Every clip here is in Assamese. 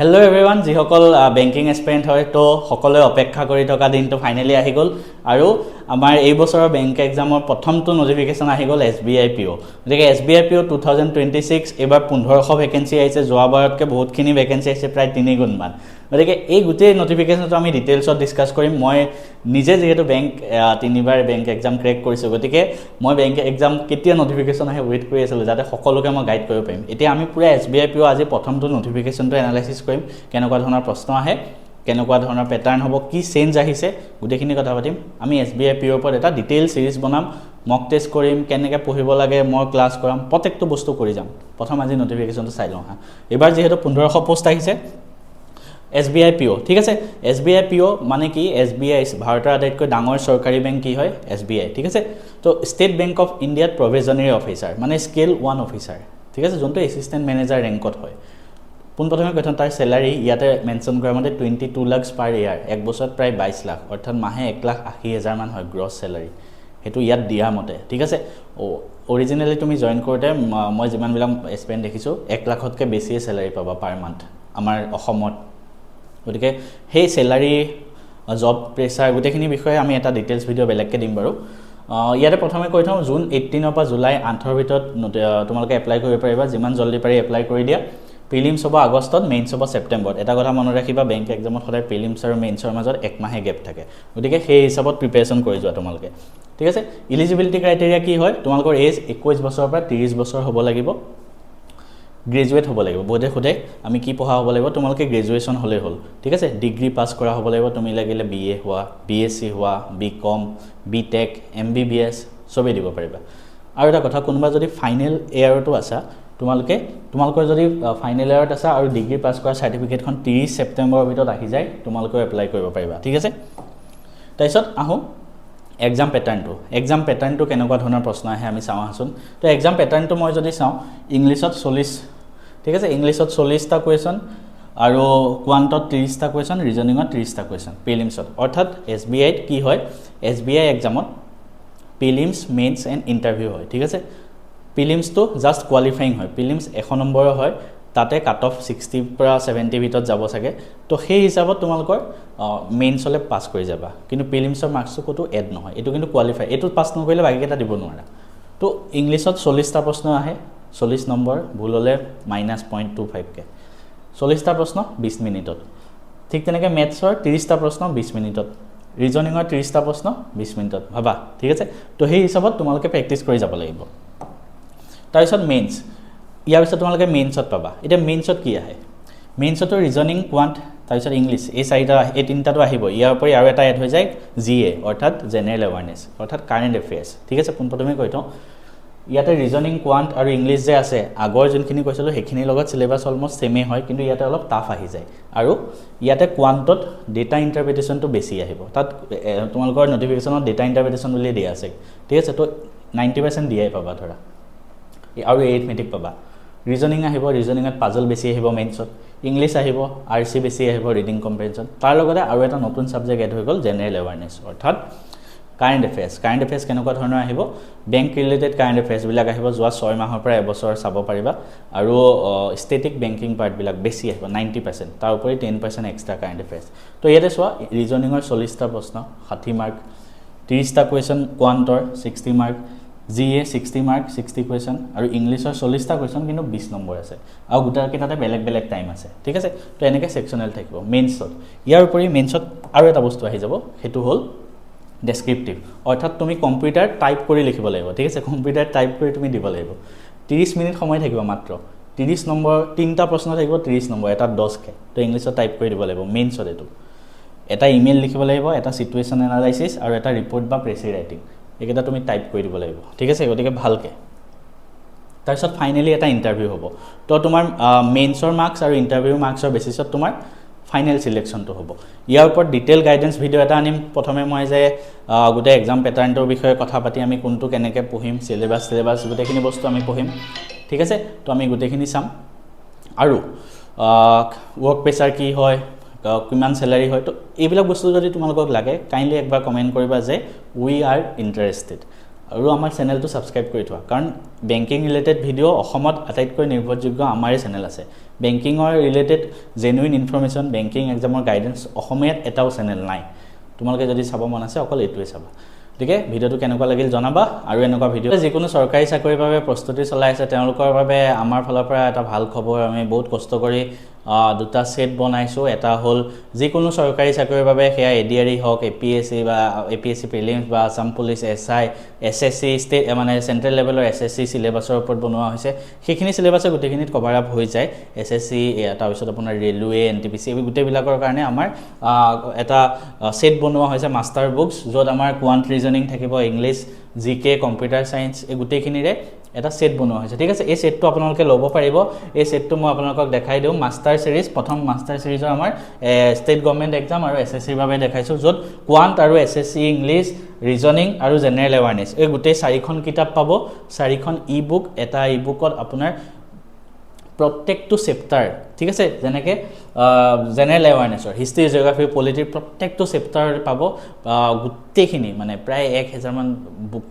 হেল্ল' এভৰিৱান, যিসকল বেংকিং এক্সপেৰিয়েণ্ট হয় তো সকলোৱে অপেক্ষা কৰি থকা দিনটো ফাইনেলি আহি গ'ল আৰু আমাৰ এই বছৰৰ বেংক এক্সামৰ প্ৰথমটো নটিফিকেশ্যন আহি গ'ল SBI PO। গতিকে SBI PO 2026 এইবাৰ 1500 ভেকেঞ্চি আহিছে, যোৱাবাৰতকৈ বহুতখিনি ভেকেঞ্চি আহিছে, প্ৰায় 3 গুণমান। গতিকে এই গোটেই নটিফিকেশ্যনটো আমি ডিটেইলছত ডিছকাছ কৰিম। মই নিজে যিহেতু তিনিবাৰ বেংক এক্সাম ক্ৰেক কৰিছোঁ, গতিকে মই বেংক এক্সাম কেতিয়া নটিফিকেশ্যন আহে ৱেইট কৰি আছিলোঁ যাতে সকলোকে মই গাইড কৰিব পাৰিম। এতিয়া আমি পুৰা SBI PO আজি প্ৰথমটো নটিফিকেশ্যনটো এনালাইচিছ কৰিম, কেনেকুৱা ধৰণৰ প্ৰশ্ন আহে, কেনেকুৱা ধৰণৰ পেটাৰ্ণ হ'ব, কি চেঞ্জ আহিছে, গোটেইখিনি কথা পাতিম। আমি SBI POৰ ওপৰত এটা ডিটেইল চিৰিজ বনাম, মক টেষ্ট কৰিম, কেনেকৈ পঢ়িব লাগে মই ক্লাছ কৰাম, প্ৰত্যেকটো বস্তু কৰি যাম। প্ৰথম আজি নটিফিকেশ্যনটো চাই লওঁ হা। এইবাৰ যিহেতু 1500 পোষ্ট আহিছে SBI PO, ঠিক আছে। SBI PO মানে কি? SBI ভাৰতৰ আটাইতকৈ ডাঙৰ চৰকাৰী বেংক কি হয়? SBI, ঠিক আছে। তো ষ্টেট বেংক অফ ইণ্ডিয়াত প্ৰভিজনাৰী অফিচাৰ মানে স্কেল 1 অফিচাৰ, ঠিক আছে, যোনটো এছিষ্টেণ্ট মেনেজাৰ ৰেংকত হয়। পোনপ্ৰথমে কথা, তাৰ চেলাৰী ইয়াতে মেনশ্যন কৰা মতে 22 লাখ পাৰ ইয়াৰ, এক বছৰত প্ৰায় 22 লাখ, অৰ্থাৎ মাহে 1,80,000 মান হয় গ্ৰছ চেলাৰী, সেইটো ইয়াত দিয়া মতে, ঠিক আছে। অৰিজিনেলি তুমি জইন কৰোঁতে মই যিমানবিলাক এক্সপেৰিয়েঞ্চ দেখিছোঁ 1 লাখতকৈ বেছিয়ে চেলাৰী পাবা পাৰ মান্থ আমাৰ অসমত। গতিকে সেই চেলাৰী, জব প্ৰেছাৰ, গোটেইখিনি বিষয়ে আমি এটা ডিটেইলছ ভিডিঅ' বেলেগকৈ দিম বাৰু। ইয়াতে প্ৰথমে কৈ থওঁ, জুন 18 পৰা জুলাই 8 ভিতৰত তোমালোকে এপ্লাই কৰিব পাৰিবা। যিমান জল্দি পাৰি এপ্লাই কৰি দিয়া। প্ৰিলিমছ হ'ব আগষ্টত, মেইনছ হ'ব ছেপ্টেম্বৰত। এটা কথা মনত ৰাখিবা, বেংক এক্সামত সদায় প্ৰিলিমছ আৰু মেইনছৰ মাজত 1 মাহে গেপ থাকে, গতিকে সেই হিচাপত প্ৰিপেৰেশ্যন কৰি যোৱা তোমালোকে, ঠিক আছে। ইলিজিবিলিটি ক্ৰাইটেৰিয়া কি হয়? তোমালোকৰ এজ 21 বছৰৰ পৰা 30 বছৰ হ'ব লাগিব, গ্ৰেজুৱেট হ'ব লাগিব। বহুতে সোধে আমি কি পঢ়া হ'ব লাগিব, তোমালোকে গ্ৰেজুৱেশ্যন হ'লেই হ'ল, ঠিক আছে। ডিগ্ৰী পাছ কৰা হ'ব লাগিব, তুমি লাগিলে BA হোৱা, BSc হোৱা, BCom, BTech, MBBS চবেই দিব পাৰিবা। আৰু এটা কথা, কোনোবা যদি ফাইনেল ইয়াৰতো আছা, তোমালোকৰ যদি ফাইনেল ইয়াৰত আছা আৰু ডিগ্ৰী পাছ কৰা চাৰ্টিফিকেটখন 30 ছেপ্টেম্বৰৰ ভিতৰত আহি যায়, তোমালোকেও এপ্লাই কৰিব পাৰিবা, ঠিক আছে। তাৰপিছত আহোঁ এক্সাম পেটাৰ্ণটো কেনেকুৱা ধৰণৰ প্ৰশ্ন আহে আমি চাওঁ আহাচোন। তো এক্সাম পেটাৰ্ণটো মই যদি চাওঁ, ইংলিছত 40, ঠিক আছে, ইংলিছত 40টা কুৱেশ্যন আৰু কোৱাণ্টত 30টা কুৱেশ্যন, ৰিজনিঙত 30টা কুৱেশ্যন প্ৰিলিমছত। অৰ্থাৎ SBIত কি হয়, SBI এক্সামত প্ৰিলিমছ, মেইনছ এণ্ড ইণ্টাৰভিউ হয়, ঠিক আছে। প্ৰিলিমছটো জাষ্ট কোৱালিফাইং হয়, প্ৰিলিমছ 100 নম্বৰৰ হয়, তাতে কাট অফ 60 পৰা 70 ভিতৰত যাব চাগে। তো সেই হিচাপত তোমালোকৰ মেইনছলৈ পাছ কৰি যাবা, কিন্তু প্ৰিলিমছৰ মাৰ্কছটো ক'তো এড নহয়, এইটো কিন্তু কোৱালিফাই, এইটো পাছ নকৰিলে বাকীকেইটা দিব নোৱাৰা। তো ইংলিছত 40টা প্ৰশ্ন আহে, 40 নম্বৰ, ভুল হ'লে -0.25কে, 40টা প্ৰশ্ন 20 মিনিটত। ঠিক তেনেকৈ মেথছৰ 30টা প্ৰশ্ন 20 মিনিটত, ৰিজনিঙৰ 30টা প্ৰশ্ন 20 মিনিটত, ভাবা, ঠিক আছে। তো সেই হিচাপত তোমালোকে প্ৰেক্টিছ কৰি যাব লাগিব। তাৰপিছত মেইনছ, ইয়াৰ পিছত তোমালোকে মেইনছত পাবা। এতিয়া মেইনছত কি আহে? মেইনছতো ৰিজনিং, কোৱাণ্ট, তাৰপিছত ইংলিছ, এই তিনিটাটো আহিব। ইয়াৰ উপৰি আৰু এটা এড হৈ যায় GA, অৰ্থাৎ জেনেৰেল এৱাৰনেছ, অৰ্থাৎ কাৰেণ্ট এফেয়াৰ্ছ, ঠিক আছে। পোনপ্ৰথমে কৈ থওঁ, ইয়াতে ৰিজনিং, কোৱাণ্ট আৰু ইংলিছ যে আছে, আগৰ যোনখিনি কৈছিলোঁ সেইখিনিৰ লগত চিলেবাছ অলমষ্ট ছেমেই হয়, কিন্তু ইয়াতে অলপ টাফ আহি যায়। আৰু ইয়াতে কোৱাণ্টত ডেটা ইণ্টাৰপ্ৰিটেশ্যনটো বেছি আহিব, তাত তোমালোকৰ নটিফিকেশ্যনত ডেটা ইণ্টাৰপ্ৰিটেশ্যন বুলি দিয়া আছে, ঠিক আছে। তো 90% দিয়াই পাবা ধৰা, আৰু এৰিথমেটিক পাবা। ৰিজনিং আহিব, ৰিজনিঙত পাজল বেছি আহিব মেইনছত, ইংলিছ আহিব, RC বেছি আহিব, ৰিডিং কম্প্ৰেhension। তাৰ লগতে আৰু এটা নতুন ছাবজেক্ট এড হৈ গ'ল জেনেৰেল এৱাৰনেছ, অৰ্থাৎ কাৰেণ্ট এফেয়াৰ্ছ কেনেকুৱা ধৰণৰ আহিব? বেংক ৰিলেটেড কাৰেণ্ট এফেয়াৰ্ছবিলাক আহিব, যোৱা 6 মাহৰ পৰা এবছৰ চাব পাৰিবা। আৰু ষ্টেটিক বেংকিং পাৰ্টবিলাক বেছি আহিব 90%, তাৰ উপৰি 10% এক্সট্ৰা কাৰেণ্ট এফেয়াৰ্ছ। তো ইয়াতে চোৱা, ৰিজনিঙৰ 40টা প্ৰশ্ন 60 মাৰ্ক, 30টা কুৱেশ্যন কোৱাণ্টৰ 60 মাৰ্ক, GA 60 মাৰ্ক 60 কুৱেশ্যন, আৰু ইংলিছৰ 40টা কুৱেশ্যন কিন্তু 20 নম্বৰ আছে, আৰু গোটেইকেইটাতে বেলেগ বেলেগ টাইম আছে, ঠিক আছে। তো এনেকৈ ছেকশ্যনেল থাকিব মেইনছত। ইয়াৰ উপৰি মেইনছত আৰু এটা বস্তু আহি যাব, সেইটো হ'ল ডেছক্ৰিপটিভ, অৰ্থাৎ তুমি কম্পিউটাৰ টাইপ কৰি লিখিব লাগিব, ঠিক আছে। কম্পিউটাৰ টাইপ কৰি তুমি দিব লাগিব। 30 মিনিট সময় থাকিব মাত্ৰ, 30 নম্বৰ, 3টা প্ৰশ্ন থাকিব 30 নম্বৰ, এটা 10কে। তো ইংলিছত টাইপ কৰি দিব লাগিব মেইনছত। এইটো এটা ইমেইল লিখিব লাগিব, এটা চিটুৱেশ্যন এনালাইচিছ, আৰু এটা ৰিপৰ্ট বা প্ৰেছি ৰাইটিং, এইকেইটা তুমি টাইপ কৰি দিব লাগিব, ঠিক আছে। গতিকে ভালকৈ। তাৰপিছত ফাইনেলি এটা ইণ্টাৰভিউ হ'ব। তো তোমাৰ মেইনছৰ মাৰ্কছ আৰু ইণ্টাৰভিউ মাৰ্কছৰ বেচিছত তোমাৰ ফাইনেল চিলেকশ্যনটো হ'ব। ইয়াৰ ওপৰত ডিটেইল গাইডেঞ্চ ভিডিঅ' এটা আনিম। প্ৰথমে মই যে গোটেই এক্সাম পেটাৰ্ণটোৰ বিষয়ে কথা পাতি আমি কোনটো কেনেকৈ পঢ়িম, চিলেবাছ গোটেইখিনি বস্তু আমি পঢ়িম, ঠিক আছে। তো আমি গোটেইখিনি চাম। আৰু ৱৰ্ক প্ৰেছাৰ কি হয়, কিমান চেলাৰী হয়, তো এইবিলাক বস্তু যদি তোমালোকক লাগে কাইণ্ডলি একবাৰ কমেণ্ট কৰিবা যে উই আৰ ইণ্টাৰেষ্টেড। আৰু আমাৰ চেনেলটো ছাবস্ক্ৰাইব কৰি থোৱা কাৰণ বেংকিং ৰিলেটেড ভিডিঅ' অসমত আটাইতকৈ নিৰ্ভৰযোগ্য আমাৰে চেনেল আছে বেংকিঙৰ ৰিলেটেড জেনুইন ইনফৰমেশ্যন বেংকিং এক্সামৰ গাইডেন্স অসমীয়াত এটাও চেনেল নাই তোমালোকে যদি চাব মন আছে অকল এইটোৱে চাবা ঠিক আছে ভিডিঅ'টো কেনেকুৱা লাগিল জনাবা আৰু এনেকুৱা ভিডিঅ' যিকোনো চৰকাৰী চাকৰিৰ বাবে প্ৰস্তুতি চলাই আছে তেওঁলোকৰ বাবে আমাৰ ফালৰ পৰা এটা ভাল খবৰ আমি বহুত কষ্ট কৰি দুটা সেট বনাইছো এটা হল যিকোনো চৰকাৰী চাকৰিৰ বাবে হেয়া এডিআৰই হক এপিএসসি বা এপিএসসি প্ৰিলিমছ বা Assam police SI SSC state মানে সেন্ট্ৰেল লেভেলৰ এসএসসি সিলেবাছৰ ওপৰত বনোৱা হৈছে সেইখিনি সিলেবাছ গোটেইখিনিত কভাৰ আপ হৈ যায় এসএসসি তাৰ পিছত আপোনাৰ ৰেলৱে এনটিপিসি এই গোটেইবিলাকৰ কাৰণে আমাৰ এটা সেট বনোৱা হৈছে মাষ্টাৰ বুকস য'ত আমাৰ কোৱান্ট ৰিজনিং থাকিব ইংলিছ জিকে কম্পিউটাৰ সায়েন্স এই গোটেইখিনিৰে এটা সেট বনোৱা হৈছে ঠিক আছে এই সেটটো আপোনালোকে ল'ব পাৰিব এই সেটটো মই আপোনালোকক দেখাই দিওঁ মাষ্টাৰ সিৰিজ প্ৰথম মাষ্টাৰ সিৰিজৰ আমাৰ ষ্টেট গভৰ্ণমেণ্ট এক্সাম আৰু এসএসসিৰ বাবে দেখাইছো য'ত কোৱান্ট আৰু এসএসসি ইংলিছ ৰিজনিং আৰু জেনাৰেল এৱাৰনেছ এই গোটেই চাৰিখন কিতাপ পাব চাৰিখন ই বুক এটা ই বুকত আপোনাৰ প্ৰত্যেকটো চেপ্টাৰ ঠিক আছে যেনেকৈ জেনাৰেল এৱাৰনেছৰ হিষ্ট্ৰী জিঅ'গ্ৰাফি পলিটিৰ প্ৰত্যেকটো চেপ্টাৰ পাব গোটেইখিনি মানে প্ৰায় 1000 মান বুক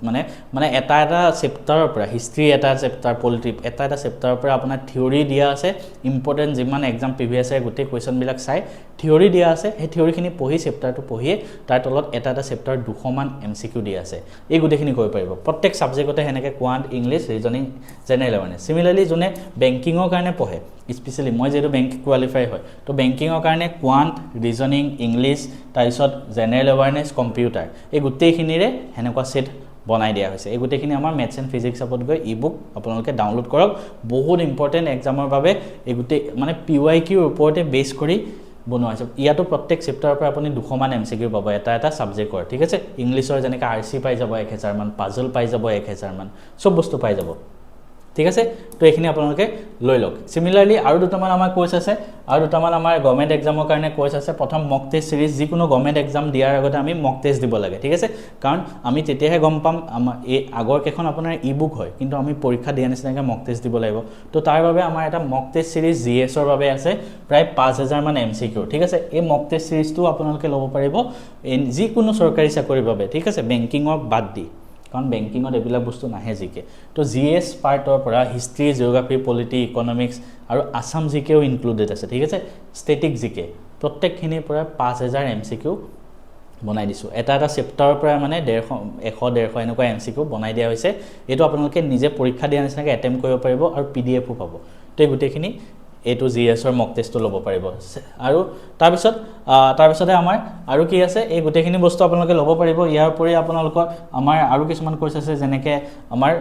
মানে এটা চেপ্টাৰৰ পৰা হিষ্ট্ৰী এটা চেপ্টাৰ পলিটি এটা চেপ্টাৰৰ পৰা আপোনাৰ থিওৰি দিয়া আছে ইম্পৰ্টেন্ট যিমান এক্সাম প্ৰিভিয়াছ ইয়াৰ গোটেই কুৱেশ্যনবিলাক চাই থিওৰি দিয়া আছে সেই থিওৰিখিনি পঢ়ি চেপ্টাৰটো পঢ়িয়ে তাৰ তলত এটা চেপ্টাৰ 200 মান এমচিকিউ দিয়া আছে এই গোটেইখিনি কৰিব পাৰিব প্ৰত্যেক সাবজেক্টতে হেনেকৈ quant English reasoning general awareness similarly যোনে বেংকিঙৰ কাৰণে পঢ়ে স্পেশালি মই যেটো বেংক কোৱালিফাই হয় তো বেংকিঙৰ কাৰণে কোৱান্ট ৰিজনিং ইংলিছ তাৰপিছত জেনাৰেল এৱাৰনেছ কম্পিউটাৰ এই গোটেইখিনিৰে হেনেকুৱা সেট বনাই দিয়া হৈছে এই গোটেইখিনি আমাৰ মেথছ এণ্ড ফিজিক্স আপত গৈ ই বুক আপোনালোকে ডাউনলোড কৰক বহুত ইম্পৰ্টেন্ট এক্সামৰ বাবে এই গোটেই মানে পিওয়াইকিউৰ ওপৰতে বেছ কৰি বনোৱা হৈছে ইয়াতো প্ৰত্যেক চেপ্টাৰৰ পৰা আপুনি 200 মান এমচিকিউ পাব এটা সাবজেক্টৰ ঠিক আছে ইংলিছৰ যেনেকৈ আৰসি পাই যাব 1000 মান পাজল পাই যাব 1000 মান সব বস্তু পাই যাব ঠিক আছে তো এইখিনি আপোনালোকে লৈ লওক সিমিলাৰলি আৰু দুটামান আমাৰ কোৰ্স আছে আৰু দুটামান আমাৰ গভৰ্ণমেণ্ট এক্সামৰ কাৰণে কোৰ্স আছে প্ৰথম মক টেষ্ট সিৰিজ যিকোনো গভৰ্ণমেণ্ট এক্সাম দিয়াৰ আগতে আমি মক টেষ্ট দিব লাগে ঠিক আছে কাৰণ আমি তেতিয়াহে গম পাম আমাৰ এই আগৰ কেখন আপোনাৰ ই বুক হয় কিন্তু আমি পৰীক্ষা দিয়া নিচিনাকৈ মক টেষ্ট দিব লাগিব তো তাৰ বাবে আমাৰ এটা মক টেষ্ট সিৰিজ জিএছৰ বাবে আছে প্ৰায় 5000 মান এমচিকিউ ঠিক আছে এই মক টেষ্ট সিৰিজটো আপোনালোকে ল'ব পাৰিব যিকোনো চৰকাৰী চাকৰিৰ বাবে ঠিক আছে বেংকিঙৰ বাদ দি কাৰণ বেংকিঙত এবিলাক বস্তু নাহে জিকে তো জিএস পাৰ্টৰ পৰা হিষ্ট্ৰী জিঅ'গ্ৰাফি পলিটি ইকনমিক্স আৰু আসাম জিকেও ইনক্লুডেড আছে ঠিক আছে ষ্টেটিক জিকে প্ৰত্যেকখিনিৰ পৰা 5000 এমচিকিউ বনাই দিছো এটা চেপ্টাৰৰ পৰা মানে 100 এনেকুৱা এমচিকিউ বনাই দিয়া হৈছে এটো আপোনালোকে নিজে পৰীক্ষা দিয়া নিচিনাকৈ এটেম্প কৰিব পাৰিব আৰু পিডিএফও পাব তো এই গোটেইখিনি এটো জিএছৰ মক টেষ্টটো ল'ব পাৰিব আৰু তাৰপিছতে আমাৰ আৰু কি আছে এই গোটেইখিনি বস্তু আপোনালোকে ল'ব পাৰিব ইয়াৰ উপৰি আপোনালোকৰ আমাৰ আৰু কিছুমান কোৰ্স আছে যেনেকৈ আমাৰ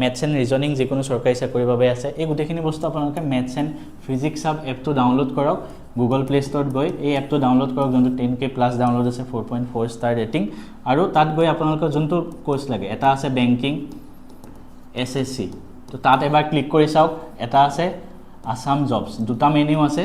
মেথছ এণ্ড ৰিজনিং যিকোনো চৰকাৰী চাকৰিৰ বাবে আছে এই গোটেইখিনি বস্তু আপোনালোকে মেথছ এণ্ড ফিজিক্স আপ এপটো ডাউনলোড কৰক গুগল প্লে ষ্টৰত গৈ এই এপটো ডাউনলোড কৰক যোনটো 10K প্লাছ ডাউনলোড আছে 4.4 ষ্টাৰ ৰেটিং আৰু তাত গৈ আপোনালোকৰ যোনটো কোৰ্স লাগে এটা আছে বেংকিং এসএসসি তো তাত এবাৰ ক্লিক কৰি চাওক এটা আছে আসাম জবস দুটা মেনু আছে